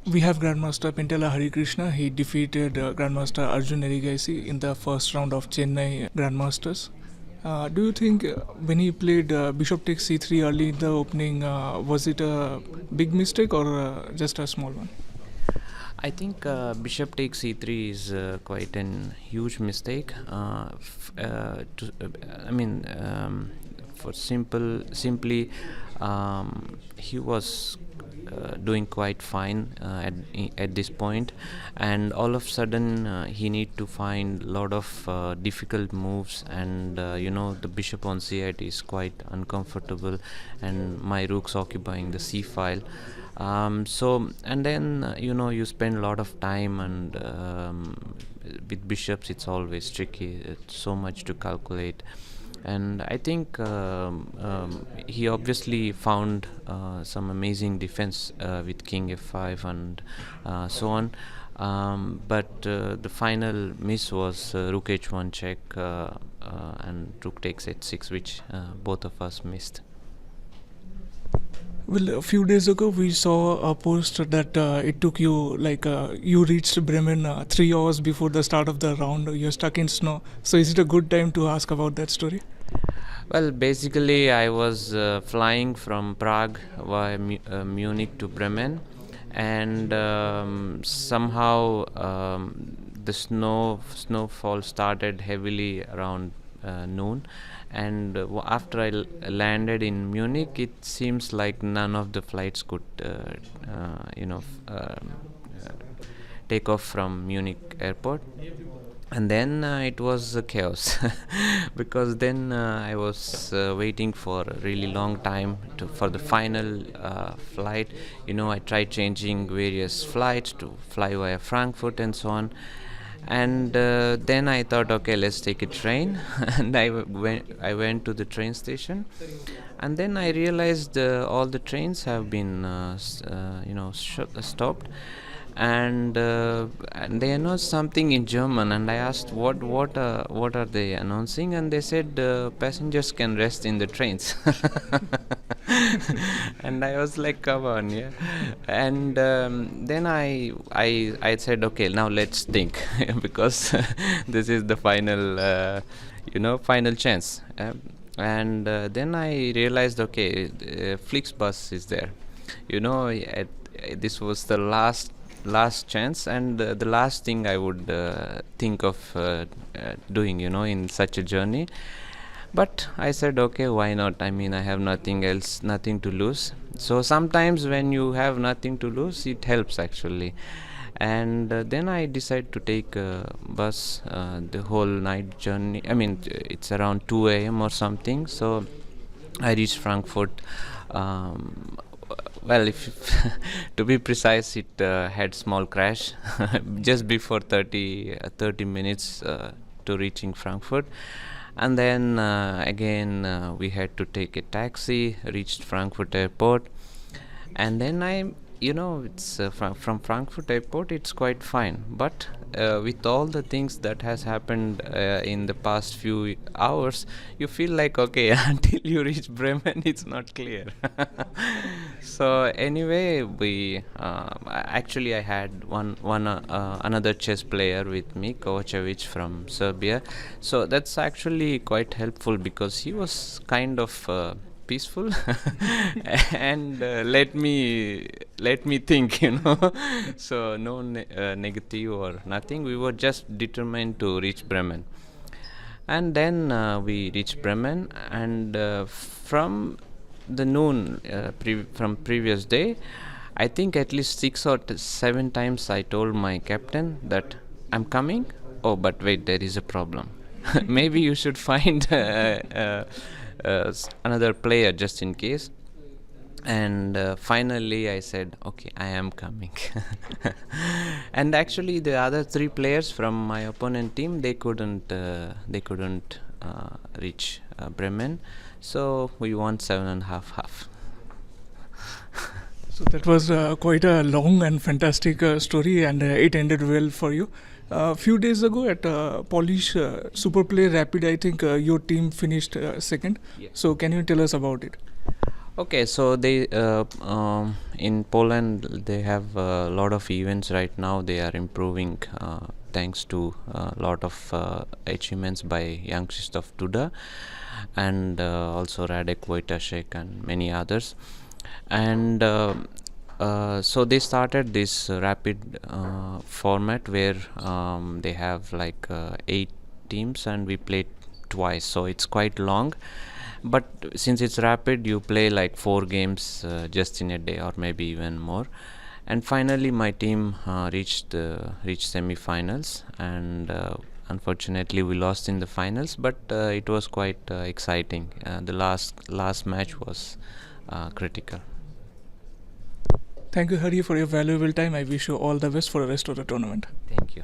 We have Grandmaster Pentala Harikrishna. He defeated Grandmaster Arjun Erigaisi in the first round of Chennai Grand Masters. Do you think when he played Bishop takes c3 early in the opening, was it a big mistake or just a small one? I think bishop takes c3 is quite an huge mistake. For simply, he was doing quite fine at this point, and all of a sudden he need to find a lot of difficult moves, and the bishop on c8 is quite uncomfortable, and my rook's occupying the c file. And then you spend a lot of time, and with bishops it's always tricky. It's so much to calculate, and I think he obviously found some amazing defense with king f5 and so on. But the final miss was rook h1 check and rook takes h6, which both of us missed. Well, a few days ago we saw a post that it took you you reached Bremen 3 hours before the start of the round. You're stuck in snow. So is it a good time to ask about that story? Well, basically I was flying from Prague via Munich to Bremen, and somehow the snowfall started heavily around noon, and after I landed in Munich, it seems like none of the flights could take off from Munich airport. And then it was chaos because then I was waiting for a really long time for the final flight. I tried changing various flights to fly via Frankfurt and so on. And then I thought, okay, let's take a train. And I went to the train station, and then I realized all the trains have been stopped, and they announced something in German, and I asked what are they announcing, and they said passengers can rest in the trains. And I was like, come on, yeah. And then I said, okay, now let's think, because this is the final final chance. And then I realized, okay, Flixbus is there. This was the last chance, and the last thing I would think of doing in such a journey. But I said, okay, why not? I mean, I have nothing to lose. So sometimes when you have nothing to lose, it helps actually. And then I decided to take a bus the whole night journey. I mean, it's around 2 a.m. or something. So I reached Frankfurt. Well, to be precise, it had small crash just before 30 minutes to reaching Frankfurt. And then again we had to take a taxi, reached Frankfurt airport, and then it's from Frankfurt airport it's quite fine, but with all the things that has happened in the past few hours, you feel like, okay, until you reach Bremen it's not clear. So anyway, we actually I had another chess player with me, Kovacevic from Serbia, so that's actually quite helpful because he was kind of peaceful and let me think, so no negative or nothing. We were just determined to reach Bremen, and then we reached Bremen, and from the noon from previous day, I think at least 6 or 7 times I told my captain that I'm coming. Oh, but wait, there is a problem. Maybe you should find another player just in case. And finally I said, okay, I am coming. And actually the other 3 players from my opponent team, they couldn't reach Bremen, so we won 7.5. So that was quite a long and fantastic story, and it ended well for you. A few days ago at Polish Superplay Rapid, I think your team finished second. Yeah. So can you tell us about it? Okay, so they in Poland they have a lot of events right now. They are improving thanks to a lot of achievements by young Krzysztof Duda and also Radek Wojtaszek and many others. And so they started this rapid format where they have like 8 teams and we played twice, so it's quite long, but since it's rapid you play like 4 games just in a day or maybe even more. And finally my team reached semi-finals, and unfortunately we lost in the finals, but it was quite exciting. The last match was critical. Thank you, Hari, for your valuable time. I wish you all the best for the rest of the tournament. Thank you.